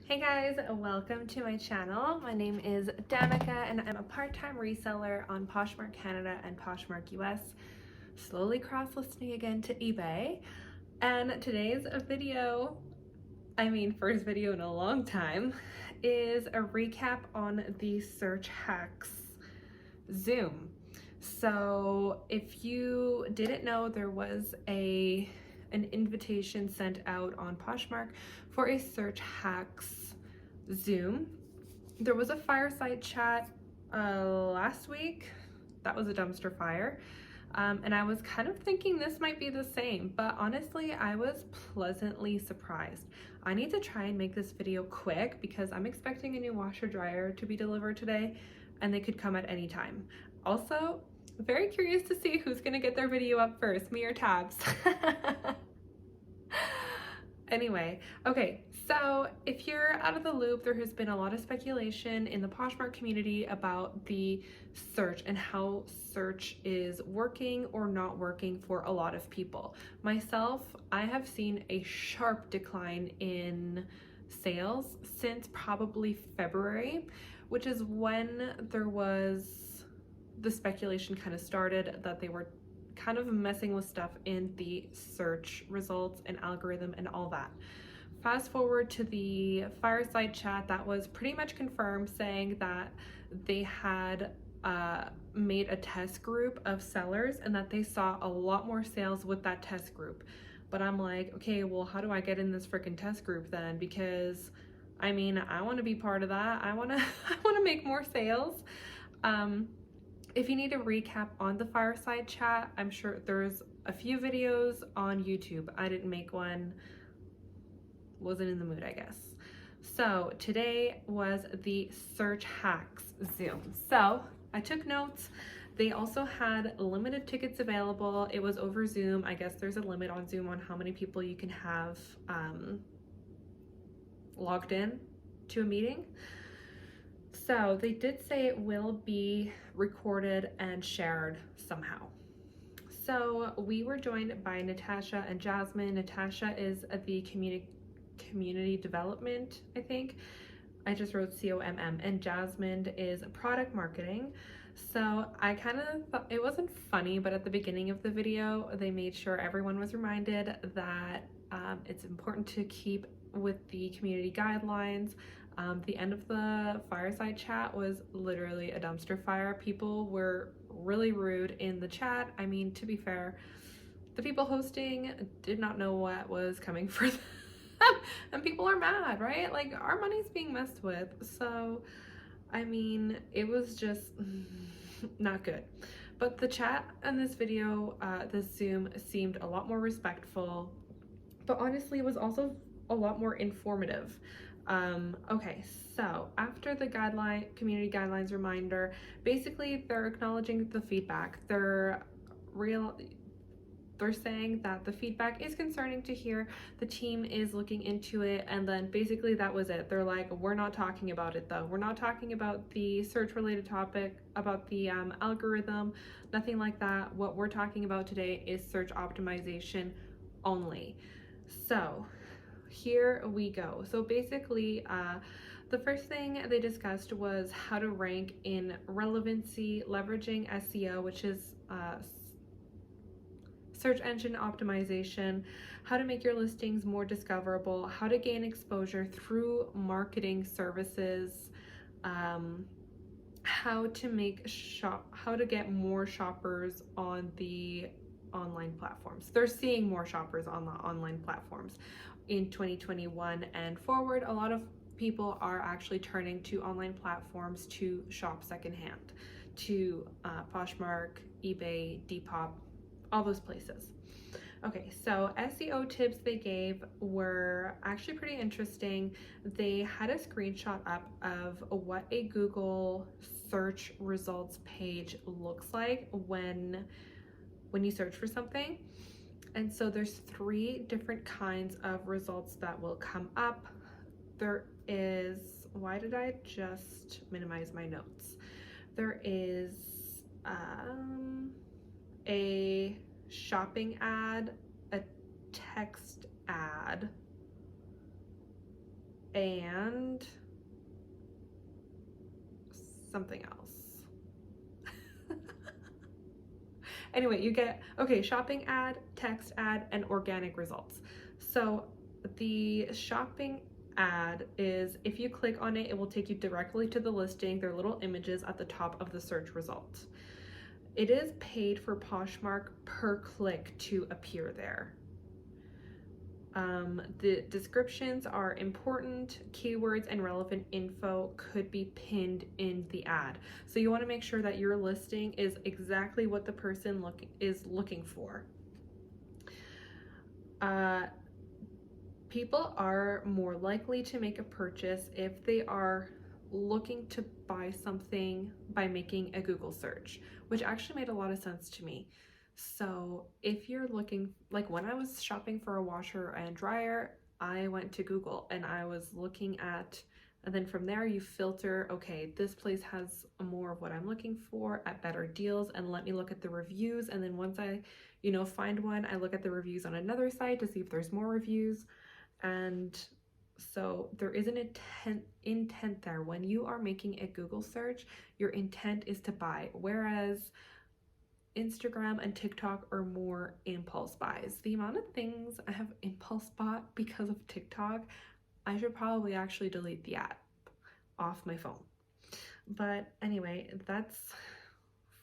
Hey guys, welcome to my channel. My name is Danica and I'm a part-time reseller on Poshmark Canada and Poshmark US, slowly cross-listing again to eBay. And today's video, first video in a long time, is a recap on the search hacks Zoom. So if you didn't know, there was an invitation sent out on Poshmark for a search hacks Zoom. There was a fireside chat last week. That was a dumpster fire. And I was kind of thinking this might be the same, but honestly, I was pleasantly surprised. I need to try and make this video quick because I'm expecting a new washer dryer to be delivered today and they could come at any time. Also, very curious to see who's gonna get their video up first, me or Tabs. Anyway, okay, so if you're out of the loop, there has been a lot of speculation in the Poshmark community about the search and how search is working or not working for a lot of people. Myself, I have seen a sharp decline in sales since probably February, which is when there was the speculation kind of started that they were kind of messing with stuff in the search results and algorithm and all that. Fast forward to the fireside chat, that was pretty much confirmed, saying that they had made a test group of sellers and that they saw a lot more sales with that test group. But I'm like, okay, well, how do I get in this freaking test group then? Because I want to be part of that. I want to make more sales. If you need a recap on the fireside chat, I'm sure there's a few videos on YouTube. I didn't make one, wasn't in the mood, I guess. So today was the search hacks Zoom. So I took notes. They also had limited tickets available. It was over Zoom. I guess there's a limit on Zoom on how many people you can have logged in to a meeting. So they did say it will be recorded and shared somehow. So we were joined by Natasha and Jasmine. Natasha is at the community development, I think. I just wrote COMM, and Jasmine is product marketing. So I kind of thought it wasn't funny, but at the beginning of the video, they made sure everyone was reminded that it's important to keep with the community guidelines. The end of the fireside chat was literally a dumpster fire. People were really rude in the chat. I mean, to be fair, the people hosting did not know what was coming for them. And people are mad, right? Like, our money's being messed with. So, I mean, it was just not good. But the chat in this video, this Zoom, seemed a lot more respectful, but honestly, it was also a lot more informative. Okay, so after the community guidelines reminder, basically they're acknowledging the feedback. They're saying that the feedback is concerning to hear. The team is looking into it, and then basically that was it. They're like, we're not talking about it though. We're not talking about the search related topic, about the algorithm, nothing like that. What we're talking about today is search optimization only. So here we go. So basically, the first thing they discussed was how to rank in relevancy, leveraging SEO, which is search engine optimization, how to make your listings more discoverable, how to gain exposure through marketing services, how to get more shoppers on the online platforms. They're seeing more shoppers on the online platforms in 2021 and forward. A lot of people are actually turning to online platforms to shop secondhand, to Poshmark, eBay, Depop, all those places. Okay, so SEO tips they gave were actually pretty interesting. They had a screenshot up of what a Google search results page looks like when you search for something. And so there's 3 different kinds of results that will come up. There is, why did I just minimize my notes? There is a shopping ad, a text ad, and something else. Anyway, you get, okay, shopping ad, text ad, and organic results. So the shopping ad is, if you click on it, it will take you directly to the listing. There are little images at the top of the search results. It is paid for Poshmark per click to appear there. The descriptions are important. Keywords and relevant info could be pinned in the ad. So you want to make sure that your listing is exactly what the person is looking for. People are more likely to make a purchase if they are looking to buy something by making a Google search, which actually made a lot of sense to me. So if you're looking, like when I was shopping for a washer and dryer, I went to Google and I was looking at, and then from there you filter, okay, this place has more of what I'm looking for at better deals, and let me look at the reviews. And then once I, find one, I look at the reviews on another site to see if there's more reviews. And so there is an intent there. When you are making a Google search, your intent is to buy, whereas Instagram and TikTok are more impulse buys. The amount of things I have impulse bought because of TikTok, I should probably actually delete the app off my phone. But anyway, that's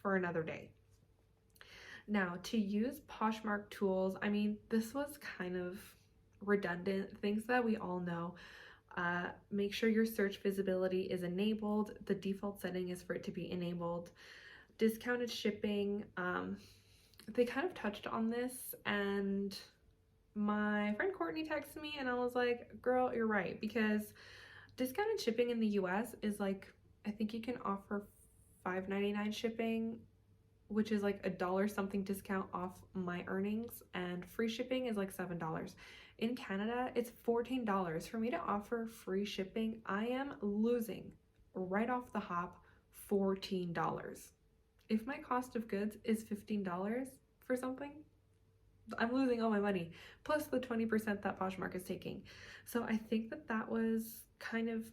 for another day. Now, to use Poshmark tools, I mean, this was kind of redundant, things that we all know. Make sure your search visibility is enabled. The default setting is for it to be enabled. Discounted shipping, they kind of touched on this, and my friend Courtney texted me and I was like, girl, you're right, because discounted shipping in the US is like, I think you can offer $5.99 shipping, which is like $1 something discount off my earnings, and free shipping is like $7. In Canada, it's $14. For me to offer free shipping, I am losing right off the hop $14. If my cost of goods is $15 for something, I'm losing all my money, plus the 20% that Poshmark is taking. So I think that was kind of,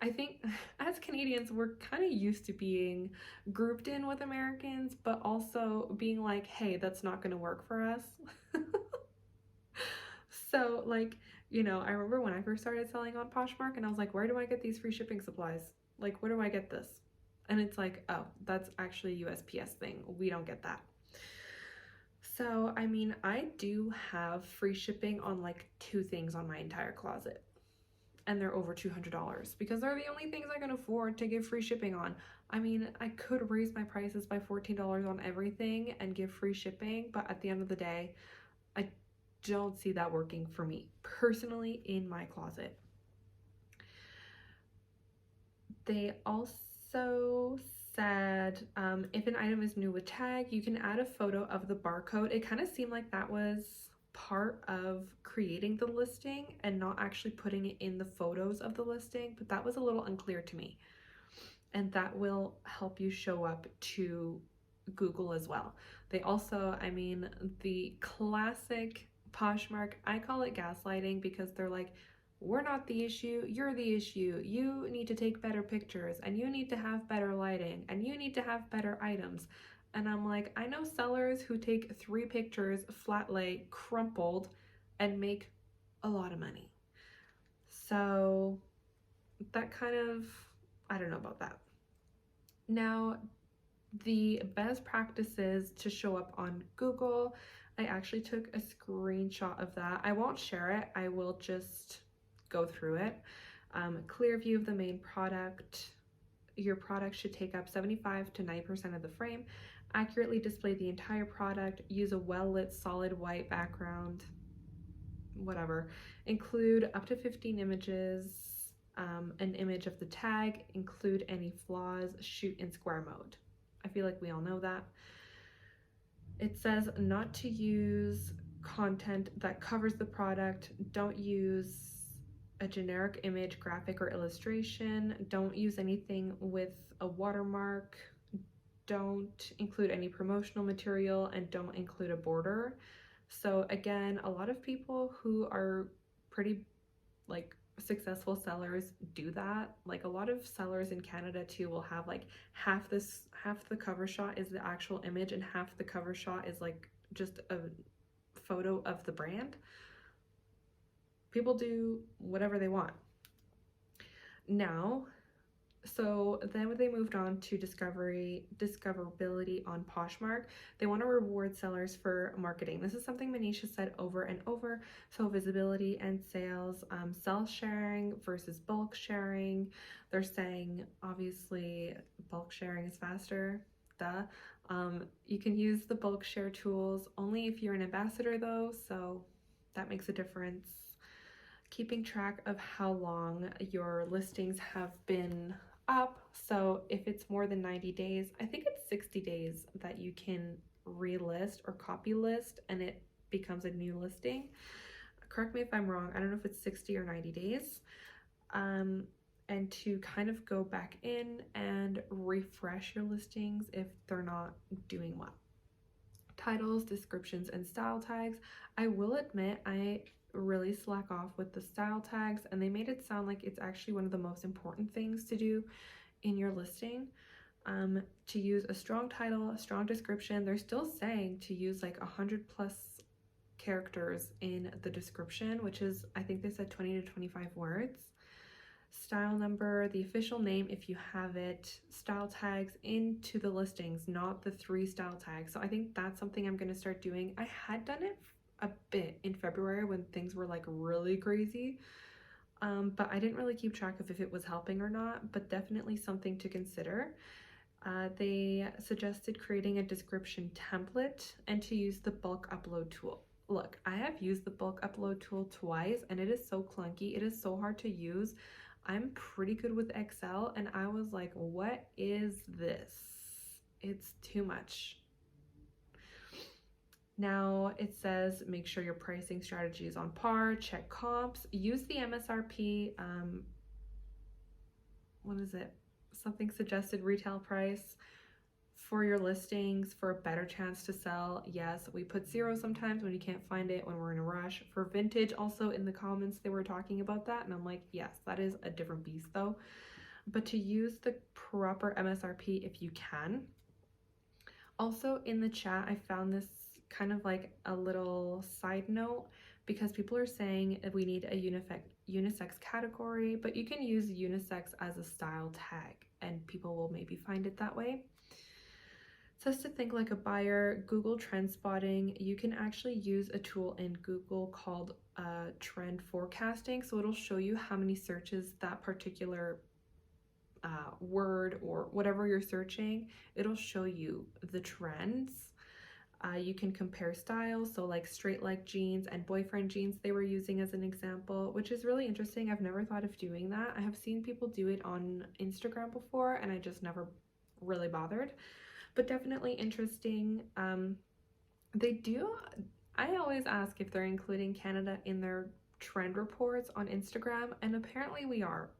I think as Canadians, we're kind of used to being grouped in with Americans, but also being like, hey, that's not going to work for us. So like, I remember when I first started selling on Poshmark and I was like, where do I get these free shipping supplies? Like, where do I get this? And it's like, oh, that's actually a USPS thing. We don't get that. So, I mean, I do have free shipping on like 2 things on my entire closet. And they're over $200 because they're the only things I can afford to give free shipping on. I mean, I could raise my prices by $14 on everything and give free shipping, but at the end of the day, I don't see that working for me personally in my closet. They also said if an item is new with tag, you can add a photo of the barcode. It kind of seemed like that was part of creating the listing and not actually putting it in the photos of the listing, but that was a little unclear to me. And that will help you show up to Google as well. They also, I mean, the classic Poshmark, I call it gaslighting, because they're like, we're not the issue, you're the issue. You need to take better pictures, and you need to have better lighting, and you need to have better items. And I'm like, I know sellers who take 3 pictures, flat lay, crumpled, and make a lot of money. So that kind of, I don't know about that. Now, the best practices to show up on Google, I actually took a screenshot of that. I won't share it, I will just go through it. Clear view of the main product. Your product should take up 75 to 90% of the frame. Accurately display the entire product. Use a well-lit solid white background. Whatever. Include up to 15 images. An image of the tag. Include any flaws. Shoot in square mode. I feel like we all know that. It says not to use content that covers the product. Don't use a generic image, graphic, or illustration. Don't use anything with a watermark. Don't include any promotional material, and don't include a border. So again, a lot of people who are pretty like successful sellers do that. Like a lot of sellers in Canada too will have like half the cover shot is the actual image and half the cover shot is like just a photo of the brand. People do whatever they want. Now, so then when they moved on to discoverability on Poshmark, they want to reward sellers for marketing. This is something Manisha said over and over. So visibility and sales, self-sharing versus bulk sharing. They're saying obviously bulk sharing is faster, duh. You can use the bulk share tools only if you're an ambassador though, so that makes a difference. Keeping track of how long your listings have been up. So if it's more than 90 days, I think it's 60 days that you can relist or copy list and it becomes a new listing. Correct me if I'm wrong. I don't know if it's 60 or 90 days. And to kind of go back in and refresh your listings if they're not doing well. Titles, descriptions, and style tags. I will admit I really slack off with the style tags, and they made it sound like it's actually one of the most important things to do in your listing. To use a strong title, a strong description. They're still saying to use like 100+ characters in the description, which is, I think they said 20 to 25 words. Style number, the official name if you have it, style tags into the listings, not the 3 style tags. So I think that's something I'm going to start doing. I had done it a bit in February when things were like really crazy, but I didn't really keep track of if it was helping or not, but definitely something to consider. They suggested creating a description template and to use the bulk upload tool. Look, I have used the bulk upload tool twice and it is so clunky. It is so hard to use. I'm pretty good with Excel and I was like, what is this? It's too much. Now it says make sure your pricing strategy is on par, check comps, use the MSRP, what is it? Something suggested retail price for your listings for a better chance to sell. Yes, we put 0 sometimes when you can't find it, when we're in a rush. For vintage, also in the comments they were talking about that, and I'm like, yes, that is a different beast though. But to use the proper MSRP if you can. Also in the chat, I found this kind of like a little side note because people are saying we need a unisex category, but you can use unisex as a style tag and people will maybe find it that way. It says to think like a buyer. Google trend spotting. You can actually use a tool in Google called trend forecasting. So it'll show you how many searches that particular word or whatever you're searching, it'll show you the trends. You can compare styles, so like straight leg jeans and boyfriend jeans they were using as an example, which is really interesting. I've never thought of doing that. I have seen people do it on Instagram before and I just never really bothered, but definitely interesting. They do, I always ask if they're including Canada in their trend reports on Instagram, and apparently we are.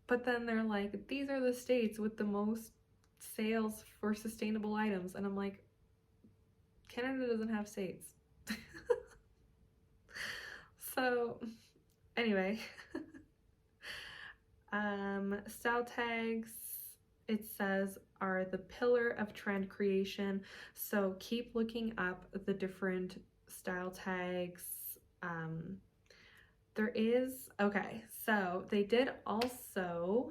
But then they're like, these are the states with the most sales for sustainable items. And I'm like, Canada doesn't have states. So anyway, style tags, it says, are the pillar of trend creation. So keep looking up the different style tags. There is, okay, so they did also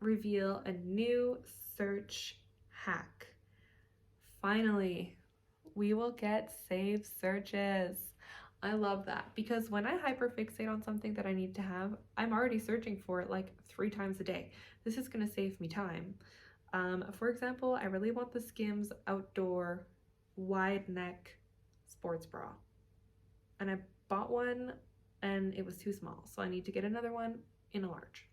reveal a new search hack. Finally, we will get saved searches. I love that because when I hyperfixate on something that I need to have, I'm already searching for it like 3 times a day. This is going to save me time. For example, I really want the Skims outdoor wide neck sports bra, and I bought one and it was too small, so I need to get another one in a large.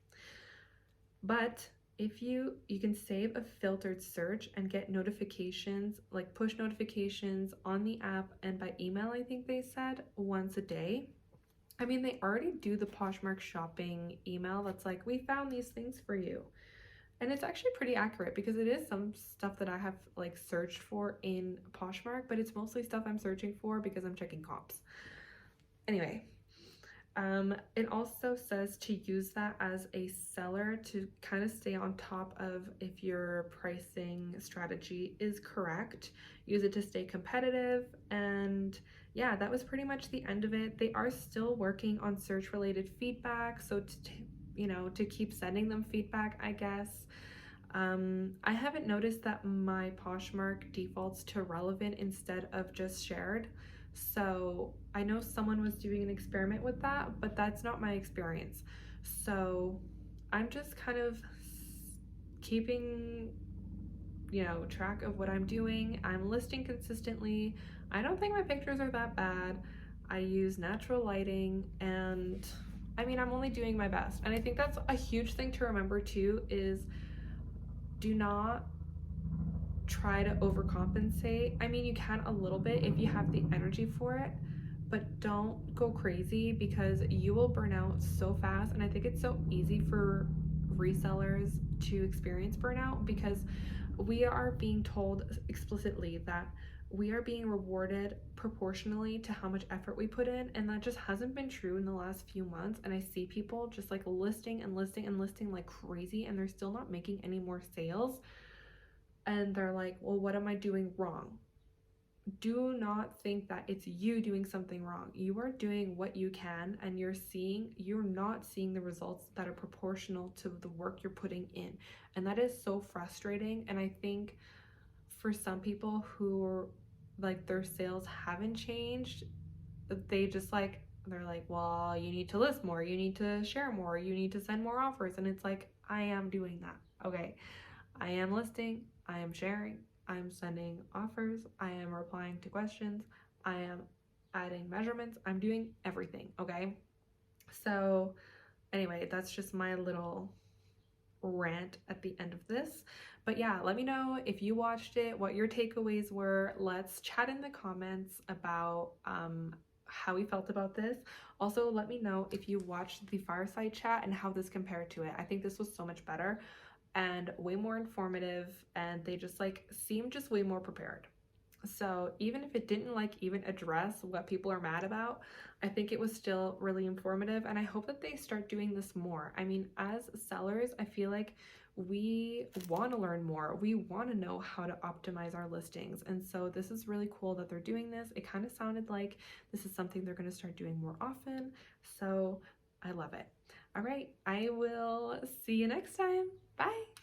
But if you can save a filtered search and get notifications, like push notifications on the app and by email, I think they said, once a day. I mean, they already do the Poshmark shopping email that's like, we found these things for you. And it's actually pretty accurate because it is some stuff that I have like searched for in Poshmark, but it's mostly stuff I'm searching for because I'm checking comps. Anyway, It also says to use that as a seller to kind of stay on top of if your pricing strategy is correct. Use it to stay competitive. And yeah, that was pretty much the end of it. They are still working on search related feedback, so to keep sending them feedback, I guess. I haven't noticed that my Poshmark defaults to relevant instead of just shared. So I know someone was doing an experiment with that, but that's not my experience. So I'm just kind of keeping, track of what I'm doing. I'm listing consistently. I don't think my pictures are that bad. I use natural lighting, and I mean, I'm only doing my best. And I think that's a huge thing to remember too, is do not try to overcompensate. I mean, you can a little bit if you have the energy for it, but don't go crazy because you will burn out so fast. And I think it's so easy for resellers to experience burnout because we are being told explicitly that we are being rewarded proportionally to how much effort we put in, and that just hasn't been true in the last few months. And I see people just like listing and listing and listing like crazy, and they're still not making any more sales, and they're like, well, what am I doing wrong? Do not think that it's you doing something wrong. You are doing what you can, and you're not seeing the results that are proportional to the work you're putting in. And that is so frustrating. And I think for some people who are like, their sales haven't changed, they're like, well, you need to list more, you need to share more, you need to send more offers. And it's like, I am doing that. Okay, I am listing, I am sharing, I am sending offers, I am replying to questions, I am adding measurements, I'm doing everything. Okay, so anyway, that's just my little rant at the end of this. But yeah, let me know if you watched it, what your takeaways were. Let's chat in the comments about how we felt about this. Also, let me know if you watched the fireside chat and how this compared to it. I think this was so much better and way more informative, and they just like seemed just way more prepared. So even if it didn't like even address what people are mad about, I think it was still really informative, and I hope that they start doing this more. I mean, as sellers, I feel like we want to learn more. We want to know how to optimize our listings. And so this is really cool that they're doing this. It kind of sounded like this is something they're going to start doing more often. So I love it. All right, I will see you next time. Bye.